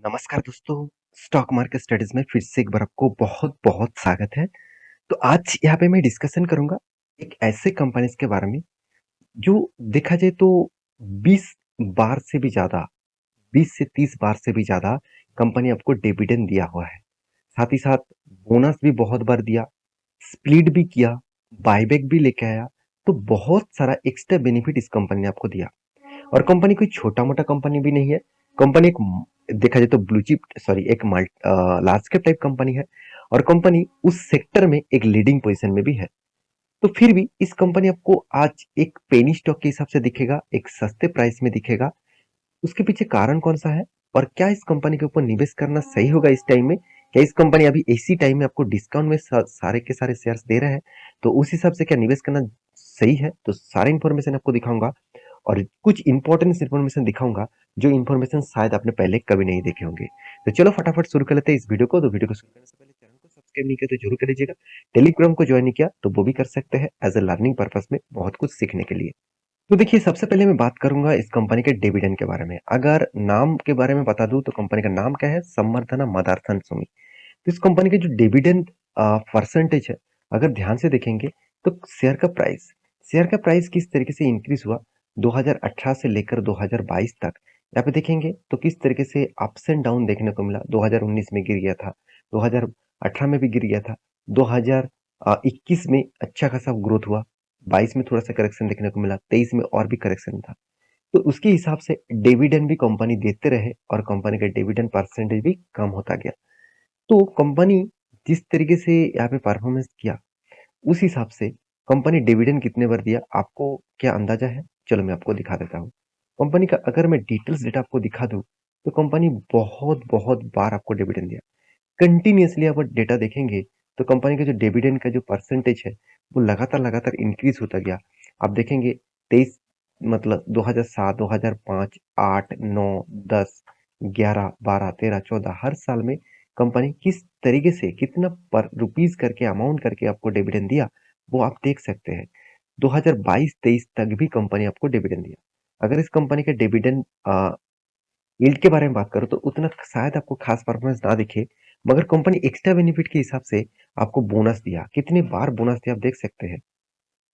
नमस्कार दोस्तों, stock market studies में फिर से एक बार आपको बहुत-बहुत स्वागत है। तो आज यहाँ पे मैं डिस्कशन करूँगा एक ऐसे कंपनीज़ के बारे में जो देखा जाए तो 20 बार से भी ज़्यादा 20 से 30 बार से भी ज़्यादा कंपनी आपको डिविडेंड दिया हुआ है। साथ ही साथ बोनस भी बहुत बार दिया, स्प्लिट भी किया, बायबैक भी लेके आया, तो बहुत सारा एक्स्ट्रा बेनिफिट इस कंपनी ने आपको दिया। और कंपनी कोई छोटा-मोटा कंपनी भी नहीं है। कंपनी एक देखा जाए तो ब्लू चिप सॉरी एक लार्ज कैप टाइप कंपनी है और कंपनी उस सेक्टर में एक लीडिंग पोजीशन में भी है। तो फिर भी इस कंपनी आपको आज एक पेनी स्टॉक के हिसाब से दिखेगा, एक सस्ते प्राइस में दिखेगा। उसके पीछे कारण कौन-सा है? और क्या इस कंपनी के ऊपर निवेश करना सही होगा इस टाइम में? क्या इस कंपनी अभी इसी टाइम में आपको डिस्काउंट में सारे के सारे शेयर्स दे रहे हैं? तो उस हिसाब से क्या निवेश करना सही है? तो सारे इन्फॉर्मेशन आपको दिखाऊँगा और कुछ इंपॉर्टेंट इन्फॉर्मेशन दिखाऊँगा, जो इन्फॉर्मेशन शायद आपने पहले कभी नहीं देखे होंगे। तो चलो फटाफट शुरू कर लेते हैं इस वीडियो को। तो वीडियो को शुरू करने से पहले चैनल को सब्सक्राइब नहीं किया तो जरूर कर लीजिएगा। टेलीग्राम को ज्वाइन नहीं किया तो वो भी कर सकते हैं एज़ अ लर्निंग पर्पस में बहुत कुछ सीखने के लिए। तो देखिए सबसे पहले मैं बात करूँगा इस कंपनी के डिविडेंड के बारे में। अगर नाम के बारे में बता दूँ तो कंपनी का नाम क्या है? संवर्धना मदारथन सुमी। तो इस कंपनी के जो डिविडेंड परसेंटेज है, अगर ध्यान से देखेंगे तो शेयर का प्राइस किस तरीके से इंक्रीज हुआ 2018 से लेकर 2022 तक। यहाँ पे देखेंगे तो किस तरीके से अप्स एंड डाउन देखने को मिला। 2019 में गिर गया था, 2018 में भी गिर गया था, 2021 में अच्छा खासा ग्रोथ हुआ, 22 में थोड़ा सा करेक्शन देखने को मिला, 23 में और भी करेक्शन था। तो उसके हिसाब से डिविडेंड भी कंपनी देते रहे और कंपनी का डिविडेंड परसेंटेज भी कम होता गया। तो कंपनी जिस तरीके से यहाँ पे परफॉर्मेंस किया, उस हिसाब से कंपनी डिविडेंड कितने बार दिया, आपको क्या अंदाजा है? चलो मैं आपको दिखा देता हूँ। कंपनी का अगर मैं डिटेल्स डेटा आपको दिखा दूँ, तो कंपनी बहुत बार आपको डिविडेंड दिया। कंटिन्यूअसली आप डेटा देखेंगे, तो कंपनी का जो डिविडेंड का जो परसेंटेज है, वो लगातार इंक्रीज होता गया। आप देखेंगे 23 मतलब 2007, 2005, 8, 9, 10, 11, 12, 13, 14 हर साल में कंपनी किस तरीके से कितना पर रुपीस करके अमाउंट करके आपको डिविडेंड दिया, वो आप देख सकते हैं। 2022-23 तक भी कंपनी आपको डिविडेंड दिया। अगर इस कंपनी का डिविडेंड यील्ड के बारे में बात करूँ तो उतना शायद आपको खास परफॉर्मेंस ना दिखे, मगर कंपनी एक्स्ट्रा बेनिफिट के हिसाब से आपको बोनस दिया। कितने बार बोनस दिया आप देख सकते हैं।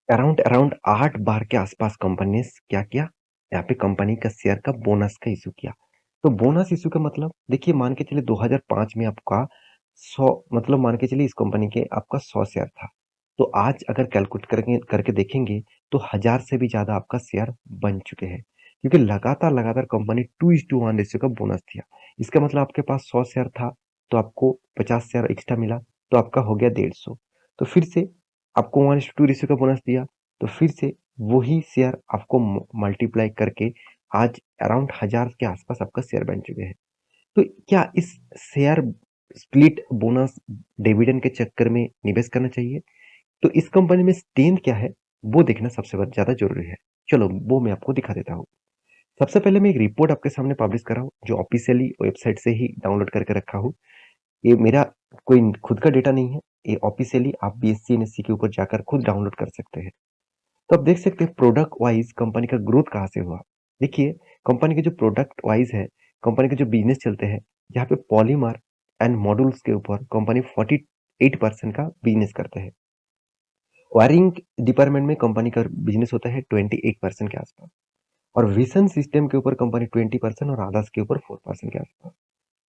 अराउंड अराउंड 8 बार के आसपास कंपनी ने क्या किया, यहाँ पे कंपनी का शेयर का बोनस का इश्यू किया। तो बोनस इश्यू का मतलब देखिए मान के चलिए 2005 में आपका 100 मतलब मान के चलिए इस कंपनी के आपका 100 शेयर था। तो आज अगर कैलकुलेट करके करके देखेंगे तो 1000 से भी ज़्यादा आपका शेयर बन चुके हैं। क्योंकि लगातार कंपनी 2:1 रेशियो का बोनस दिया। इसका मतलब आपके पास 100 शेयर था, तो आपको 50 शेयर एक्स्ट्रा मिला, तो आपका हो गया 150। तो फिर से आपको 1:2 रेशियो का बोनस दिया, तो फिर से वही शेयर आपको मल्टीप्लाई करके आज अराउंड 1000 के आसपास आपका शेयर बन चुके हैं। तो क्या इस शेयर स्प्लिट बोनस डिविडेंड के चक्कर में निवेश करना चाहिए? तो इस कंपनी में स्ट्रेंथ क्या है, वो देखना सबसे ज़्यादा ज़रूरी है। चलो वो मैं आपको दिखा देता हूँ। सबसे पहले मैं एक रिपोर्ट आपके सामने पब्लिश कर रहा हूँ, जो ऑफिशियली वेबसाइट से ही डाउनलोड करके रखा हूँ। ये मेरा कोई खुद का डेटा नहीं है, ये ऑफिशियली आप बीएससी एनएससी के ऊपर जाकर खुद डाउनलोड कर सकते हैं। तो आप देख सकते हैं प्रोडक्ट वाइज कंपनी का ग्रोथ कहाँ से हुआ। देखिए कंपनी के जो प्रोडक्ट वाइज है, कंपनी के जो बिजनेस चलते हैं, यहाँ पे पॉलीमर एंड मॉड्यूल्स के ऊपर कंपनी 48% का बिजनेस करते हैं। वायरिंग डिपार्टमेंट में कंपनी का बिजनेस होता है 28% के आसपास और विजन सिस्टम के ऊपर कंपनी 20% और अदर्स के ऊपर 4% के आसपास।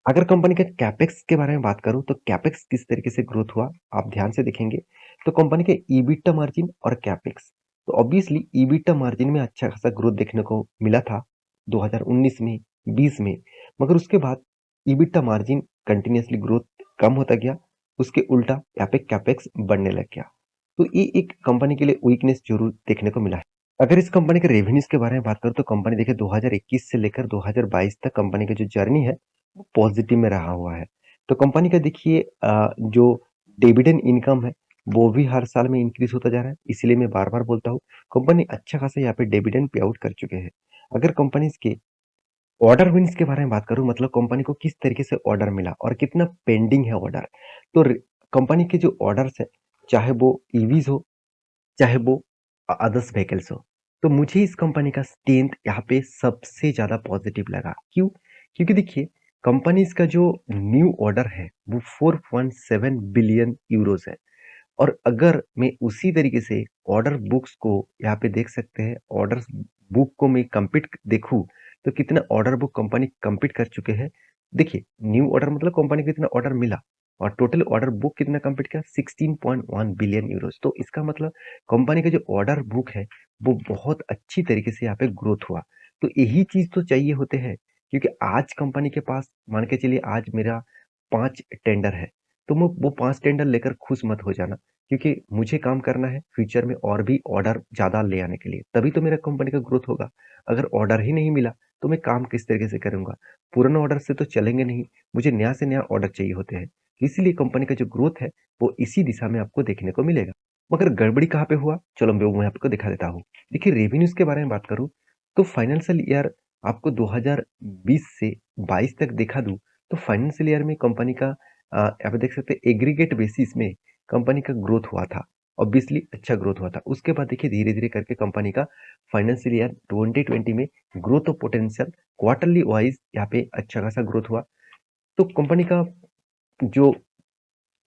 अगर कंपनी के कैपेक्स के बारे में बात करूं तो कैपेक्स किस तरीके से ग्रोथ हुआ, आप ध्यान से देखेंगे तो कंपनी के ईबिटा मार्जिन और कैपेक्स, तो ऑब्वियसली ईबिटा मार्जिन में अच्छा खासा ग्रोथ देखने को मिला था 2019 में, 20 में, मगर उसके बाद ईबिटा मार्जिन कंटिन्यूअसली ग्रोथ कम होता गया। उसके उल्टा यहाँ पे कैपेक्स बढ़ने लग गया। तो ये एक कंपनी के लिए वीकनेस जरूर देखने को मिला है। अगर इस कंपनी के रेवेन्यूज के बारे में बात करूं तो कंपनी देखिए 2021 से लेकर 2022 तक कंपनी की जो जर्नी है वो पॉजिटिव में रहा हुआ है। तो कंपनी का देखिए जो डिविडेंड इनकम है वो भी हर साल में इंक्रीज होता जा रहा है। इसलिए मैं बार-बार बोलता हूँ कंपनी अच्छा खासा यहाँ पे डिविडेंड पे आउट कर चुके हैं। अगर कंपनीज के ऑर्डर विन्स के बारे में बात करूँ मतलब कंपनी को किस तरीके से ऑर्डर मिला और कितना पेंडिंग है ऑर्डर। तो कंपनी के जो ऑर्डर्स है, चाहे वो ईवीज हो, चाहे वो अदर्स व्हीकल्स हो, तो मुझे इस कंपनी का स्ट्रेंथ यहाँ पे सबसे ज़्यादा पॉजिटिव लगा। क्यों? क्योंकि देखिए कंपनीज़ का जो न्यू ऑर्डर है, वो 4.7 बिलियन यूरोज़ है। और अगर मैं उसी तरीके से ऑर्डर बुक्स को यहाँ पे देख सकते हैं, ऑर्डर्स बुक को मैं कंप्लीट देखूँ, तो कितना ऑर्डर बुक कंपनी कंप्लीट कर चुके हैं। देखिए, न्यू ऑर्डर मतलब कंपनी को इतना ऑर्डर मिला और टोटल ऑर्डर बुक कितना कंप्लीट किया? 16.1 बिलियन यूरोज़। तो इसका मतलब कंपनी का जो ऑर्डर बुक है, वो बहुत अच्छी तरीके से यहाँ पे ग्रोथ हुआ। तो यही चीज़ तो चाहिए होते हैं, क्योंकि आज कंपनी के पास मान के चलिए आज मेरा 5 टेंडर है, तो मैं वो 5 टेंडर लेकर खुश मत हो जाना। क्योंकि मुझे काम करना है फ्यूचर में और भी ऑर्डर ज़्यादा ले आने के लिए, तभी तो मेरा कंपनी का ग्रोथ होगा। अगर ऑर्डर ही नहीं मिला, तो मैं काम किस तरीके से करूँगा? पुराने ऑर्डर से तो चलेंगे नहीं, मुझे नया से नया ऑर्डर चाहिए होते हैं। इसीलिए कंपनी का जो ग्रोथ है, वो इसी दिशा में आपको देखने को मिलेगा। मगर गड़बड़ी कहाँ पे हुआ? चलो मैं आपको दिखा देता हूँ। देखिए रेवेन्यूज़ के बारे में बात करूँ, तो फाइनेंशियल ईयर आपको 2020 से 22 तक दिखा दूँ, तो फाइनेंशियल ईयर में कंपनी का यहाँ पे देख सकते हैं एग्रीगेट बेसिस में कंपनी का ग्रोथ हुआ था। ऑब्वियसली अच्छा ग्रोथ हुआ था। उसके बाद देखिए धीरे-धीरे करके कंपनी का फाइनेंशियल ईयर 2020 में growth of potential quarterly wise यहाँ पे अच्छा खासा ग्रोथ हुआ। तो कंपनी का जो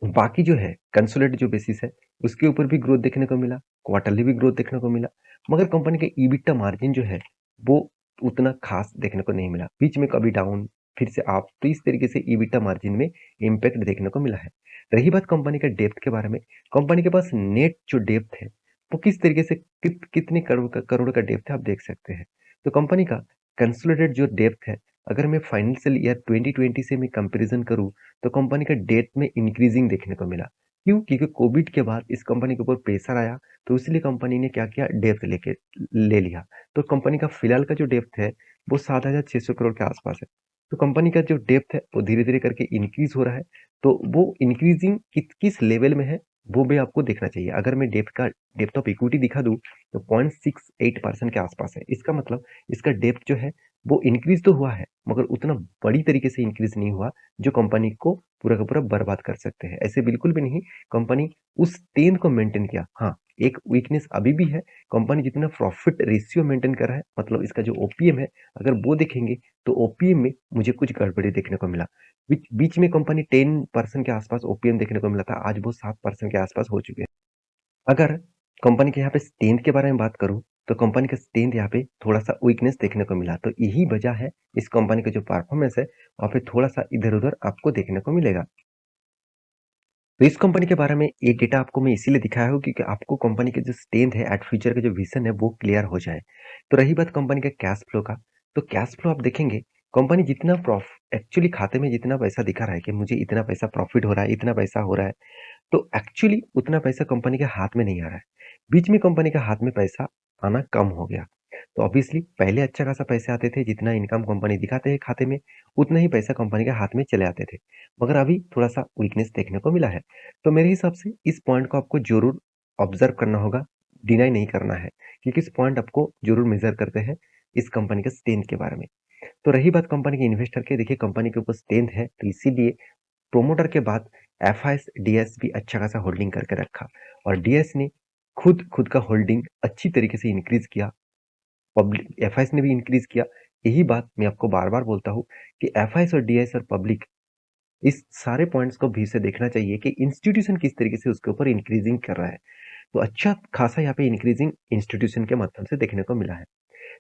बाकी जो है कंसोलिडेटेड जो बेसिस है, उसके ऊपर भी ग्रोथ देखने को मिला, क्वार्टरली भी ग्रोथ देखने को मिला। मगर कंपनी का EBITDA मार्जिन जो है, वो उतना खास देखने को नहीं मिला। बीच में कभी डाउन, फिर से अप, तो इस तरीके से EBITDA मार्जिन में इम्पैक्ट देखने को मिला है। रही बात कंपनी का डेब्ट के बारे में, कंपनी के पास नेट जो डेब्ट है, वो किस तरीके से कितने करोड़ का डेब्ट है आप देख सकते हैं। तो कंपनी का कंसोलिडेटेड जो डेब्ट है, अगर मैं फाइनेंशियल ईयर 2020 से मैं कंपैरिज़न करूँ, तो कंपनी का डेट में इंक्रीजिंग देखने को मिला। क्यों? क्योंकि कोविड के बाद इस कंपनी के ऊपर प्रेशर आया, तो इसलिए कंपनी ने क्या किया, डेब्ट ले लिया। तो कंपनी का फिलहाल का जो डेब्ट है, वो 7,600 करोड़ के आसपास है। तो कंपनी का जो डेब्ट है, वो धीरे-धीरे करके इंक्रीज़ हो रहा है। तो वो इंक्रीजिंग किस लेवल में है, वो भी आपको देखना चाहिए। अगर मैं डेब्ट ऑफ इक्विटी दिखा दूँ, तो 0.68% के आसपास है। इसका मतलब इसका डेब्ट जो है, वो इंक्रीज़ तो हुआ है, मगर उतना बड़ी तरीके से इंक्रीज़ नहीं हुआ, जो कंपनी को पूरा का पूरा बर्बाद कर सकते हैं। ऐसे बिल्कुल भी नहीं, कंपनी उस 3 को मेंटेन किया। हाँ, एक वीकनेस अभी भी है, कंपनी जितना प्रॉफिट रेशियो मेंटेन कर रहा है, मतलब इसका जो ओपीएम है, अगर वो देखेंगे, तो ओपीएम में मुझे कुछ गड़बड़ी देखने को मिला। बीच बीच में कंपनी 10% के आसपास ओपीएम देखने को मिला था, आज वो 7% के आसपास हो चुके हैं। अगर कंपनी के यहाँ पे स्ट्रेंथ के बारे में बात करूँ, तो कंपनी का स्ट्रेंथ यहाँ पे थोड़ा-सा वीकनेस देखने को मिला। तो यही वजह है, इस कंपनी का जो परफॉर्मेंस है, वहाँ पे थोड़ा-सा इधर-उधर आपको देखने को मिलेगा। तो इस कंपनी के बारे में ये डेटा आपको मैं इसीलिए दिखाया हूँ क्योंकि आपको कंपनी की जो स्ट्रेंथ है एट फ्यूचर का जो विज़न है वो क्लियर हो जाए। तो रही बात कंपनी का कैश फ्लो का, तो कैश फ्लो आप देखेंगे कंपनी जितना प्रॉफ एक्चुअली खाते में जितना पैसा दिखा रहा है कि मुझे इतना पैसा प्रॉफिट हो रहा है, इतना पैसा हो रहा है, तो एक्चुअली उतना पैसा कंपनी के हाथ में नहीं आ रहा है। बीच में कंपनी के हाथ में पैसा आना कम हो गया। तो ऑब्वियसली पहले अच्छा खासा पैसे आते थे, जितना इनकम कंपनी दिखाते हैं खाते में, उतना ही पैसा कंपनी के हाथ में चले आते थे। मगर अभी थोड़ा-सा वीकनेस देखने को मिला है। तो मेरे हिसाब से इस पॉइंट को आपको ज़रूर ऑब्ज़र्व करना होगा, डिनाई नहीं करना है, क्योंकि इस पॉइंट आपको ज़रूर मेज़र करते हैं इस कंपनी के स्ट्रेंथ के बारे में। तो रही बात कंपनी के इन्वेस्टर की, देखिए कंपनी के ऊपर स्ट्रेंथ है, तो इसीलिए प्रोमोटर के बाद एफआईएस, डीएस भी अच्छा खासा होल्डिंग करके रखा और डीएस ने खुद का होल्डिंग अच्छी तरीके से इंक्रीज़ किया। पब्लिक एफआईएस ने भी इंक्रीज़ किया। यही बात मैं आपको बार-बार बोलता हूँ कि एफआईएस और डीएस और पब्लिक इस सारे पॉइंट्स को भी से देखना चाहिए कि इंस्टीट्यूशन किस तरीके से उसके ऊपर इंक्रीजिंग कर रहा है। तो अच्छा खासा यहाँ पे इंक्रीजिंग इंस्टीट्यूशन के माध्यम से देखने को मिला है।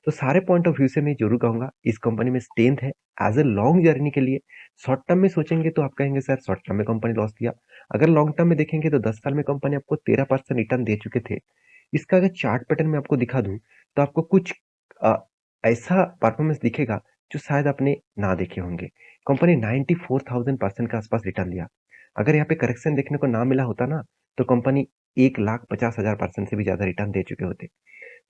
तो सारे पॉइंट ऑफ व्यू से मैं ज़रूर कहूँगा इस कंपनी में स्ट्रेंथ है एज़ अ लॉन्ग जर्नी के लिए। शॉर्ट टर्म में सोचेंगे तो आप कहेंगे सर शॉर्ट टर्म में कंपनी लॉस किया। अगर लॉन्ग टर्म में देखेंगे तो 10 साल में कंपनी आपको 13% रिटर्न दे चुके थे। इसका अगर चार्ट पैटर्न मैं आपको दिखा दूँ तो आपको कुछ अ, ऐसा परफॉर्मेंस दिखेगा जो शायद आपने ना देखे होंगे। कंपनी 94,000% के आसपास रिटर्न दिया। अगर यहाँ पे करेक्शन देखने को ना मिला होता ना, तो कंपनी 1,50,000% से भी ज़्यादा रिटर्न दे चुके होते।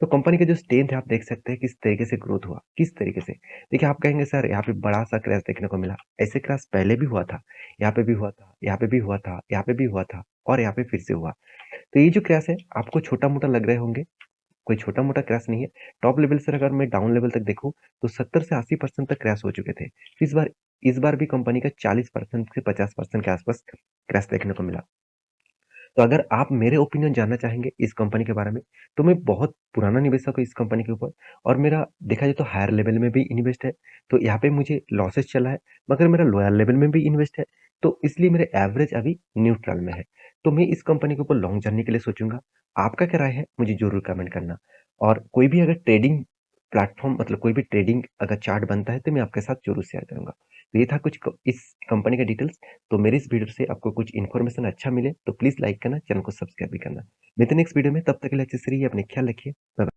तो कंपनी का जो स्ट्रेंथ है आप देख सकते हैं किस तरीके से ग्रोथ हुआ, किस तरीके से। देखिए आप कहेंगे सर यहाँ पे बड़ा-सा क्रैश देखने को मिला, ऐसे क्रैश पहले भी हुआ था, यहाँ पे भी हुआ था, यहाँ पे भी हुआ था, यहाँ पे भी हुआ था और यहाँ पे फिर से हुआ। तो ये जो क्रैश है आपको छोटा-मोटा लग रहे होंगे, कोई छोटा-मोटा क्रैश नहीं है। टॉप लेवल से अगर मैं डाउन लेवल तक देखूँ तो 70 से 80% तक क्रैश हो चुके थे। इस बार भी कंपनी का 40% से 50% के आसपास क्रैश देखने को मिला। तो अगर आप मेरे ओपिनियन जानना चाहेंगे इस कंपनी के बारे में, तो मैं बहुत पुराना निवेशक हूँ इस कंपनी के ऊपर और मेरा देखा जाए तो हायर लेवल में भी इन्वेस्ट है। तो यहाँ पे मुझे लॉसेस चला है, मगर मेरा लोअर लेवल में भी इन्वेस्ट है, तो इसलिए मेरे एवरेज अभी न्यूट्रल में है। तो मैं इस कंपनी के ऊपर लॉन्ग जर्नी के लिए सोचूँगा। आपका क्या राय है? मुझे ज़रूर कमेंट करना और कोई भी अगर ट्रेडिंग प्लेटफ़ॉर्म मतलब कोई भी ट्रेडिंग अगर चार्ट बनता है, तो मैं आपके साथ ज़रूर शेयर करूँगा। तो ये था कुछ क इस कंपनी का डिटेल्स। तो मेरे इस वीडियो से आपको कुछ इन्फॉर्मेशन अच्छा मिले तो प्लीज़ लाइक करना, चैनल को सब्सक्राइब भी करना। मिलते हैं नेक्स्ट वीडियो में, तब तक के लिए अच्छे से रहिए, अपना ख्याल रखिए। Bye bye.